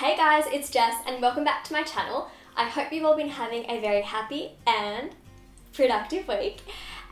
Hey guys, it's Jess and welcome back to my channel. I hope you've all been having a very happy and productive week.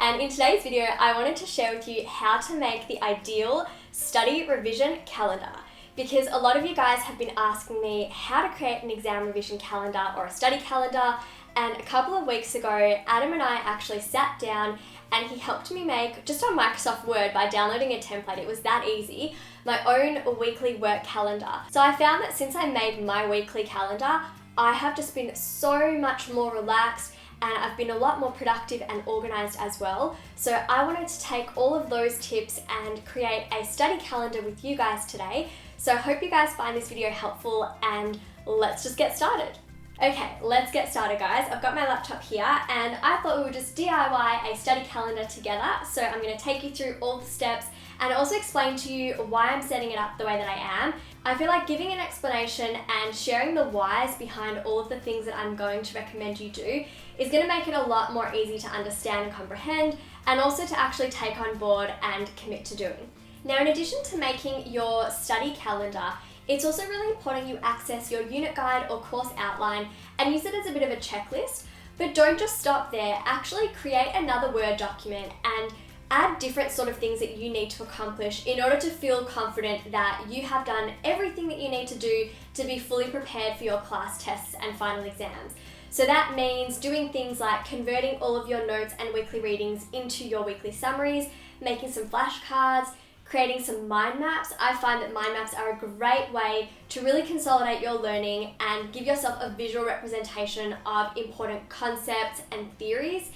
And in today's video, I wanted to share with you how to make the ideal study revision calendar. Because a lot of you guys have been asking me how to create an exam revision calendar or a study calendar. And a couple of weeks ago, Adam and I actually sat down and he helped me make, just on Microsoft Word by downloading a template, it was that easy, my own weekly work calendar. So I found that since I made my weekly calendar, I have just been so much more relaxed and I've been a lot more productive and organized as well. So I wanted to take all of those tips and create a study calendar with you guys today. So I hope you guys find this video helpful and let's just get started. Okay, let's get started guys. I've got my laptop here and I thought we would just DIY a study calendar together. So I'm going to take you through all the steps and also explain to you why I'm setting it up the way that I am. I feel like giving an explanation and sharing the whys behind all of the things that I'm going to recommend you do is going to make it a lot more easy to understand and comprehend, and also to actually take on board and commit to doing. Now, in addition to making your study calendar, it's also really important you access your unit guide or course outline and use it as a bit of a checklist. But don't just stop there. Actually create another Word document and add different sort of things that you need to accomplish in order to feel confident that you have done everything that you need to do to be fully prepared for your class tests and final exams. So that means doing things like converting all of your notes and weekly readings into your weekly summaries, making some flashcards, creating some mind maps. I find that mind maps are a great way to really consolidate your learning and give yourself a visual representation of important concepts and theories.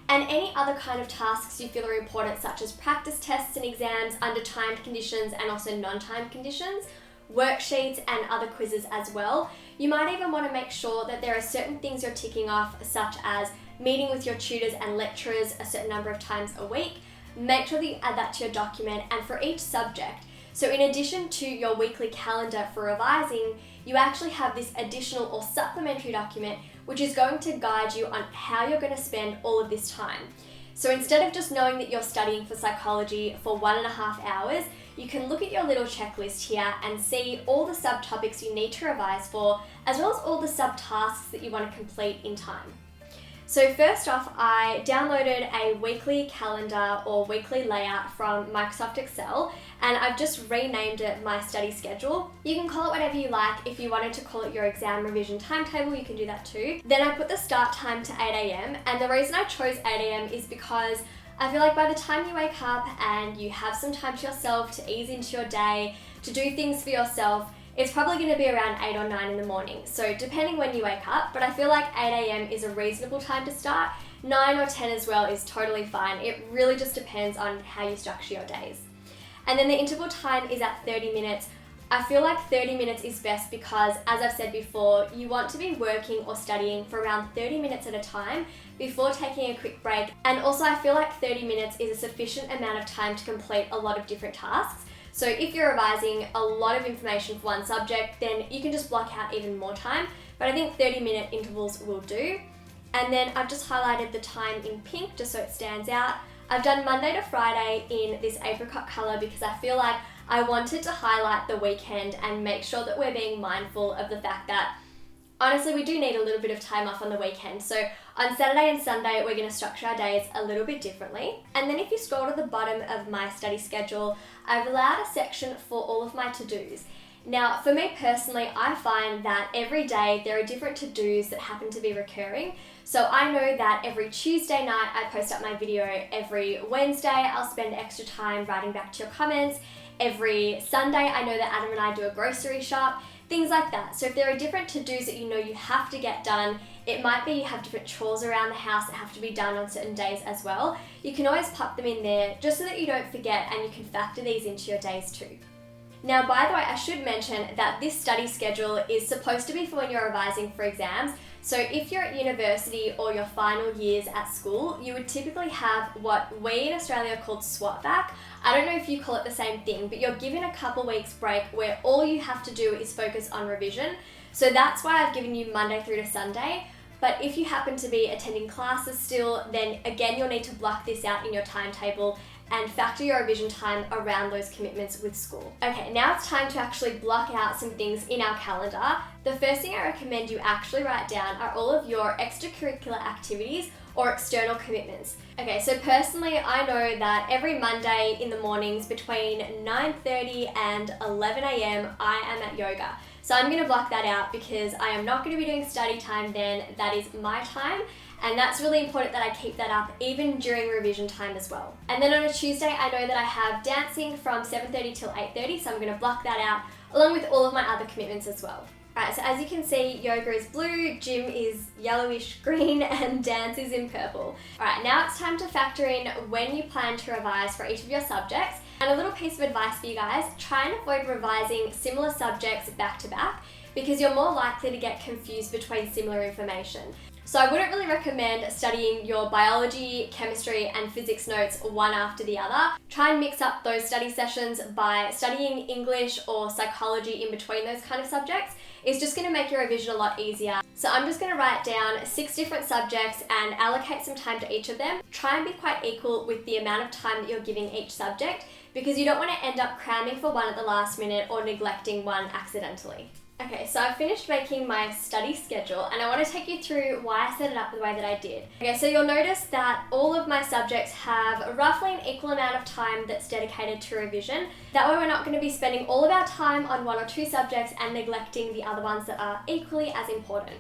And any other kind of tasks you feel are important, such as practice tests and exams under timed conditions and also non-timed conditions, worksheets and other quizzes as well. You might even want to make sure that there are certain things you're ticking off, such as meeting with your tutors and lecturers a certain number of times a week. Make sure that you add that to your document, and for each subject. So in addition to your weekly calendar for revising, you actually have this additional or supplementary document which is going to guide you on how you're going to spend all of this time. So instead of just knowing that you're studying for psychology for 1.5 hours, you can look at your little checklist here and see all the subtopics you need to revise for, as well as all the subtasks that you want to complete in time. So first off, I downloaded a weekly calendar or weekly layout from Microsoft Excel, and I've just renamed it my study schedule. You can call it whatever you like. If you wanted to call it your exam revision timetable, you can do that too. Then I put the start time to 8 a.m. and the reason I chose 8 a.m. is because I feel like by the time you wake up and you have some time to yourself to ease into your day, to do things for yourself, it's probably going to be around 8 or 9 in the morning. So depending when you wake up, but I feel like 8 a.m. is a reasonable time to start. 9 or 10 as well is totally fine. It really just depends on how you structure your days. And then the interval time is at 30 minutes. I feel like 30 minutes is best because, as I've said before, you want to be working or studying for around 30 minutes at a time before taking a quick break. And also I feel like 30 minutes is a sufficient amount of time to complete a lot of different tasks. So if you're revising a lot of information for one subject, then you can just block out even more time. But I think 30-minute intervals will do. And then I've just highlighted the time in pink just so it stands out. I've done Monday to Friday in this apricot color because I feel like I wanted to highlight the weekend and make sure that we're being mindful of the fact that honestly, we do need a little bit of time off on the weekend. So on Saturday and Sunday, we're going to structure our days a little bit differently. And then if you scroll to the bottom of my study schedule, I've allowed a section for all of my to-dos. Now, for me personally, I find that every day there are different to-dos that happen to be recurring. So I know that every Tuesday night I post up my video. Every Wednesday I'll spend extra time writing back to your comments. Every Sunday I know that Adam and I do a grocery shop. Things like that. So if there are different to-dos that you know you have to get done, it might be you have different chores around the house that have to be done on certain days as well. You can always pop them in there just so that you don't forget, and you can factor these into your days too. Now, by the way, I should mention that this study schedule is supposed to be for when you're revising for exams. So if you're at university or your final years at school, you would typically have what we in Australia called swap back. I don't know if you call it the same thing, but you're given a couple weeks break where all you have to do is focus on revision. So that's why I've given you Monday through to Sunday. But if you happen to be attending classes still, then again, you'll need to block this out in your timetable and factor your revision time around those commitments with school. Okay, now it's time to actually block out some things in our calendar. The first thing I recommend you actually write down are all of your extracurricular activities or external commitments. Okay, so personally, I know that every Monday in the mornings between 9:30 and 11 a.m. I am at yoga. So I'm gonna block that out because I am not gonna be doing study time then. That is my time. And that's really important that I keep that up even during revision time as well. And then on a Tuesday, I know that I have dancing from 7:30 till 8:30, so I'm gonna block that out along with all of my other commitments as well. Alright, so as you can see, yoga is blue, gym is yellowish green, and dance is in purple. Alright, now it's time to factor in when you plan to revise for each of your subjects. And a little piece of advice for you guys, try and avoid revising similar subjects back to back because you're more likely to get confused between similar information. So I wouldn't really recommend studying your biology, chemistry, and physics notes one after the other. Try and mix up those study sessions by studying English or psychology in between those kind of subjects. It's just going to make your revision a lot easier. So I'm just going to write down 6 different subjects and allocate some time to each of them. Try and be quite equal with the amount of time that you're giving each subject because you don't want to end up cramming for one at the last minute or neglecting one accidentally. Okay, so I've finished making my study schedule and I want to take you through why I set it up the way that I did. Okay, so you'll notice that all of my subjects have roughly an equal amount of time that's dedicated to revision. That way we're not going to be spending all of our time on 1 or 2 subjects and neglecting the other ones that are equally as important.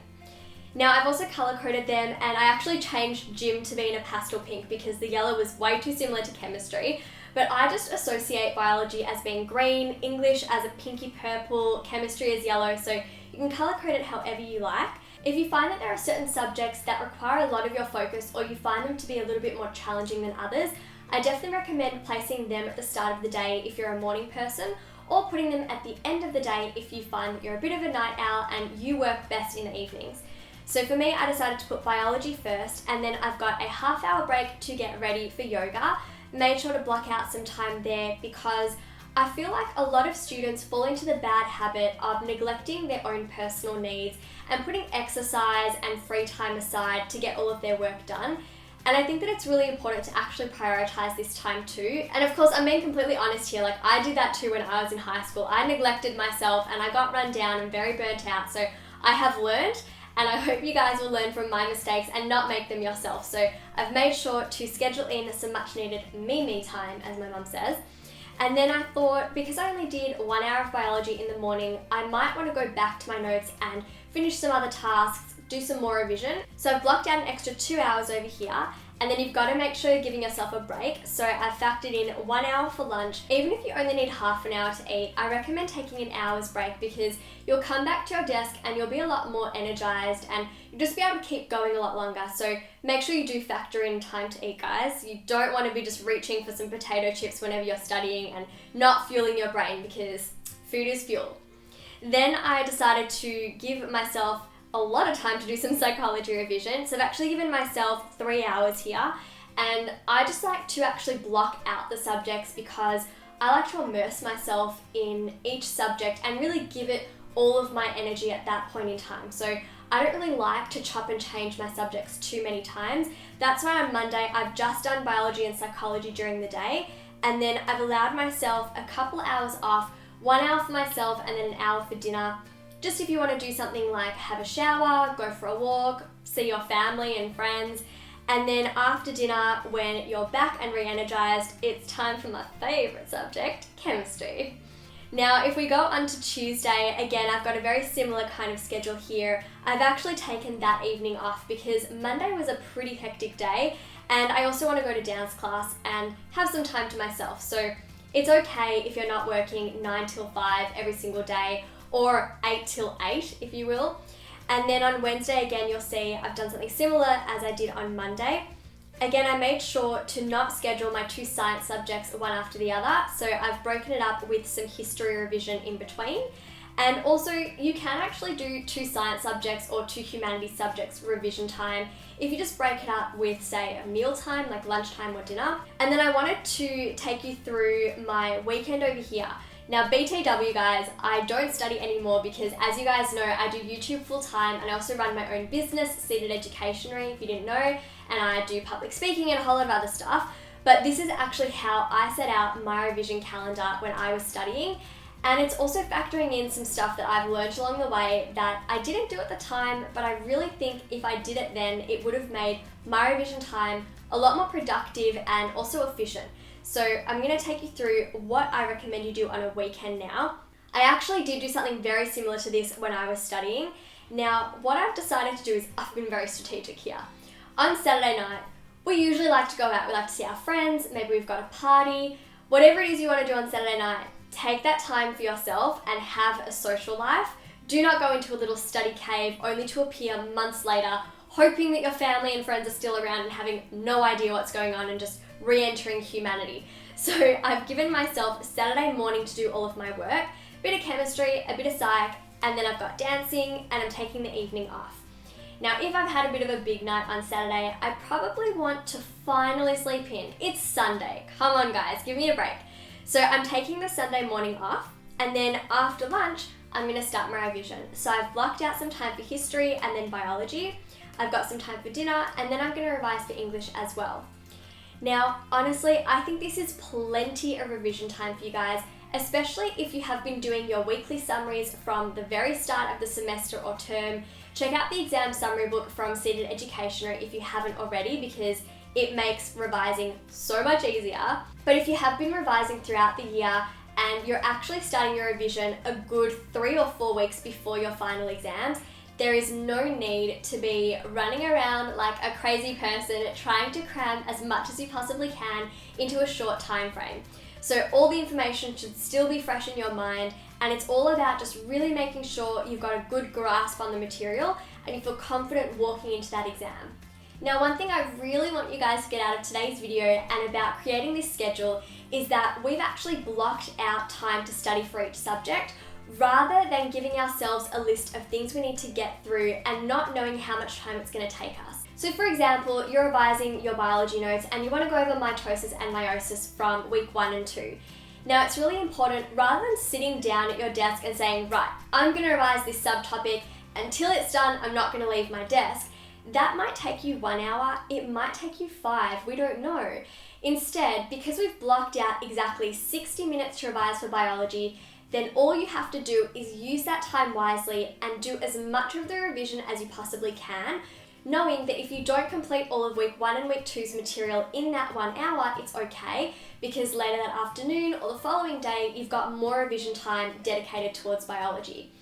Now I've also color coded them and I actually changed gym to be in a pastel pink because the yellow was way too similar to chemistry. But I just associate biology as being green, English as a pinky purple, chemistry as yellow, so you can color code it however you like. If you find that there are certain subjects that require a lot of your focus or you find them to be a little bit more challenging than others, I definitely recommend placing them at the start of the day if you're a morning person, or putting them at the end of the day if you find that you're a bit of a night owl and you work best in the evenings. So for me, I decided to put biology first, and then I've got a half-hour break to get ready for yoga. Made sure to block out some time there because I feel like a lot of students fall into the bad habit of neglecting their own personal needs and putting exercise and free time aside to get all of their work done. And I think that it's really important to actually prioritize this time too. And of course, I'm being completely honest here, like I did that too when I was in high school. I neglected myself and I got run down and very burnt out. So I have learned, and I hope you guys will learn from my mistakes and not make them yourself. So I've made sure to schedule in some much needed me time, as my mum says. And then I thought, because I only did 1 hour of biology in the morning, I might want to go back to my notes and finish some other tasks, do some more revision. So I've blocked out an extra 2 hours over here. And then you've got to make sure you're giving yourself a break. So I've factored in 1 hour for lunch. Even if you only need half an hour to eat, I recommend taking an hour's break because you'll come back to your desk and you'll be a lot more energized and you'll just be able to keep going a lot longer. So make sure you do factor in time to eat, guys. You don't want to be just reaching for some potato chips whenever you're studying and not fueling your brain because food is fuel. Then I decided to give myself a lot of time to do some psychology revision. So I've actually given myself 3 hours here, and I just like to actually block out the subjects because I like to immerse myself in each subject and really give it all of my energy at that point in time. So I don't really like to chop and change my subjects too many times. That's why on Monday I've just done biology and psychology during the day, and then I've allowed myself a couple hours off, 1 hour for myself and then an hour for dinner. Just if you want to do something like have a shower, go for a walk, see your family and friends, and then after dinner, when you're back and re-energized, it's time for my favorite subject, chemistry. Now, if we go on to Tuesday, again, I've got a very similar kind of schedule here. I've actually taken that evening off because Monday was a pretty hectic day, and I also want to go to dance class and have some time to myself. So it's okay if you're not working 9 till 5 every single day, or 8 till 8, if you will. And then on Wednesday, again, you'll see I've done something similar as I did on Monday. Again, I made sure to not schedule my 2 science subjects one after the other, so I've broken it up with some history revision in between. And also, you can actually do 2 science subjects or 2 humanities subjects revision time if you just break it up with, say, a meal time, like lunchtime or dinner. And then I wanted to take you through my weekend over here. Now, BTW guys, I don't study anymore because, as you guys know, I do YouTube full time and I also run my own business, Seated Educationary, if you didn't know, and I do public speaking and a whole lot of other stuff. but this is actually how I set out my revision calendar when I was studying. And it's also factoring in some stuff that I've learned along the way that I didn't do at the time, but I really think if I did it then, it would have made my revision time a lot more productive and also efficient. So I'm going to take you through what I recommend you do on a weekend now. I actually did do something very similar to this when I was studying. Now, what I've decided to do is I've been very strategic here. On Saturday night, we usually like to go out, we like to see our friends, maybe we've got a party, whatever it is you want to do on Saturday night. Take that time for yourself and have a social life. Do not go into a little study cave only to appear months later, hoping that your family and friends are still around and having no idea what's going on and just re-entering humanity. So I've given myself Saturday morning to do all of my work, a bit of chemistry, a bit of psych, and then I've got dancing and I'm taking the evening off. Now, if I've had a bit of a big night on Saturday, I probably want to finally sleep in. It's Sunday. Come on guys, give me a break. So I'm taking the Sunday morning off, and then after lunch, I'm going to start my revision. So I've blocked out some time for history and then biology. I've got some time for dinner, and then I'm going to revise for English as well. Now, honestly, I think this is plenty of revision time for you guys, especially if you have been doing your weekly summaries from the very start of the semester or term. Check out the exam summary book from Seated Educationary if you haven't already, because it makes revising so much easier. But if you have been revising throughout the year and you're actually starting your revision a good 3 or 4 weeks before your final exams, there is no need to be running around like a crazy person trying to cram as much as you possibly can into a short time frame. So all the information should still be fresh in your mind, and it's all about just really making sure you've got a good grasp on the material and you feel confident walking into that exam. Now, one thing I really want you guys to get out of today's video and about creating this schedule is that we've actually blocked out time to study for each subject, rather than giving ourselves a list of things we need to get through and not knowing how much time it's going to take us. So for example, you're revising your biology notes and you want to go over mitosis and meiosis from week 1 and 2. Now, it's really important, rather than sitting down at your desk and saying, right, I'm going to revise this subtopic, until it's done, I'm not going to leave my desk. That might take you 1 hour, it might take you 5, we don't know. Instead, because we've blocked out exactly 60 minutes to revise for biology, then all you have to do is use that time wisely and do as much of the revision as you possibly can, knowing that if you don't complete all of week 1 and week 2's material in that 1 hour, it's okay, because later that afternoon or the following day, you've got more revision time dedicated towards biology.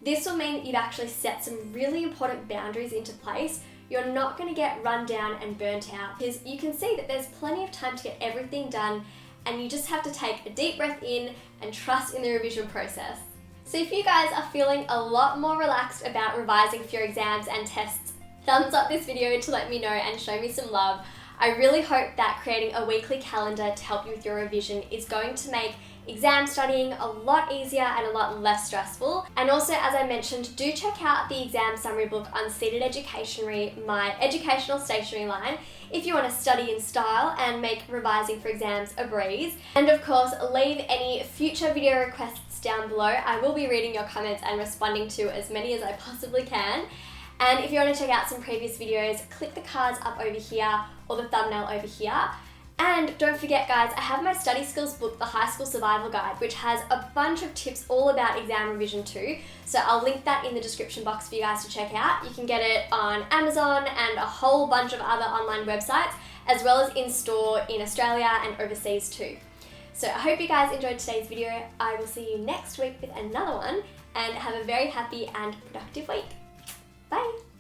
This will mean that you've actually set some really important boundaries into place. You're not going to get run down and burnt out, because you can see that there's plenty of time to get everything done, and you just have to take a deep breath in and trust in the revision process. So if you guys are feeling a lot more relaxed about revising for your exams and tests, thumbs up this video to let me know and show me some love. I really hope that creating a weekly calendar to help you with your revision is going to make exam studying a lot easier and a lot less stressful. And also, as I mentioned, do check out the exam summary book on Seated Educationary, my educational stationery line, if you want to study in style and make revising for exams a breeze. And of course, leave any future video requests down below. I will be reading your comments and responding to as many as I possibly can. And if you want to check out some previous videos, click the cards up over here or the thumbnail over here. And don't forget guys, I have my study skills book, The High School Survival Guide, which has a bunch of tips all about exam revision too. So I'll link that in the description box for you guys to check out. You can get it on Amazon and a whole bunch of other online websites, as well as in store in Australia and overseas too. So I hope you guys enjoyed today's video. I will see you next week with another one, and have a very happy and productive week. Bye!